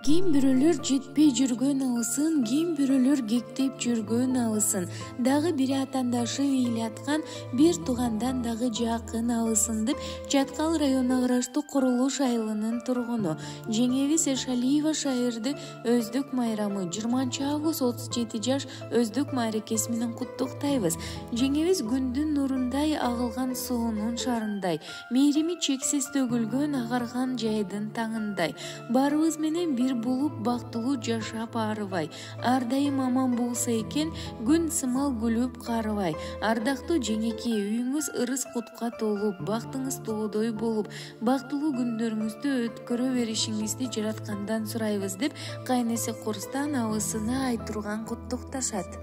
Ким бирөлөр жетпей жүргөн алысын, ким бирөлөр кектеп жүргөн алысын. Дагы бири атандашы ыйлаткан бир туугандан дагы жакын алысын деп Чаткал районуна караштуу Курулуш айылынын тургуну Жеңебиз Эшалиева шайырды өздүк майрамы 20-август 37 жаш өздүк мааракеси менен куттуктайбыз. Жеңебиз күндүн нурундай, агылган суунун шарындай, мээрими чексиз төгүлгөн агарган жайдын таңындай. Барыбыз менен бир булуп бактылуу жашап арыбай, ар дайым аман болсо экен, күн сымал күлүп карыбай. Ардактуу жеңеке, үйүңүз ырыс кутка толуп, бактыңыз тоодой болуп, бактылуу күндөрүңүздү өткөрө беришиңизди жараткандан сурайбыз деп кайнеси Курстан абысына айтырган куттукташат.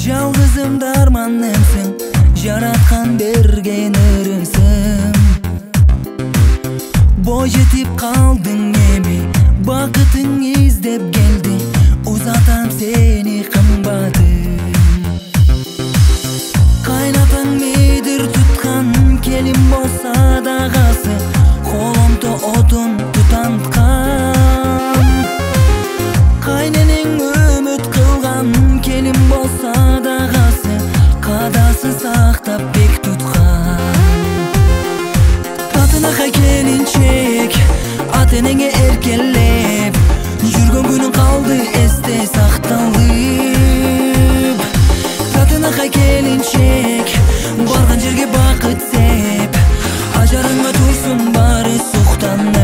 Жалгызым дарманымсың, жараткан берген ырысым. Бой жетип калдың эми, бакытың издеп келди, узатам сени кымбатым. Кайнатаң мейдир туткан, келин болсо дагасы, коломто отун тутанткан. Кайненең үмүт кылган, келин болсо дагасы, кадасын сактап бек туткан. Татынакай келинчек, ата энеңе эркелеп, жүргөн күнүң калды эсте сакталып. Татынакай келинчек, барган жерге бакыт сеп, ажарыңа турсун баары суктанып.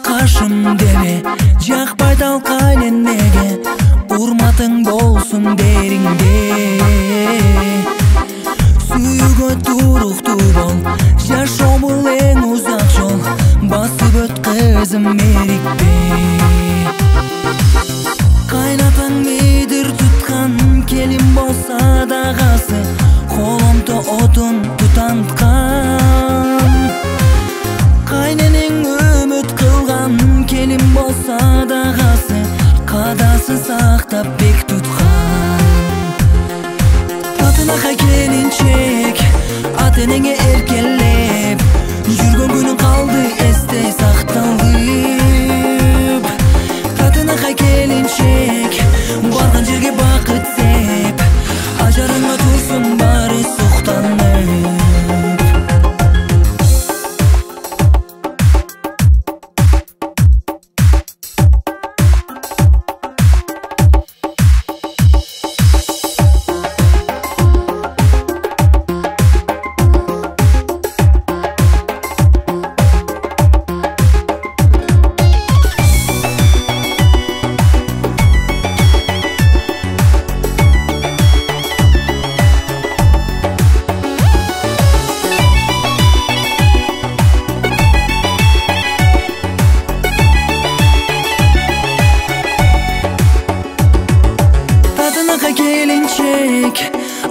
Кашым деме, жакпай талкан энеге, урматың болсун бериңде. Сүйүүгө туруктуу бол, жашоо бул эң узак жол, басып өт кызым эрикпе. Кайнатаң мейдир туткан, келин болсо дагасы, коломто отун тутанткан. Кайненең үмүт кылган, келин болсо дагасы, кадасын сактап бек туткан. Татынакай келинчек, ата энеңе эркелеп, жүргөн күнүң калды эсте сакталып. Татынакай келинчек, барган жерге бакыт сеп, ажарыңа турсун баары суктанып. Келинчек,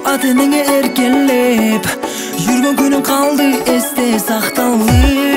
ата энеңе эркелеп, жүргөн күнүң калды эсте сакталып.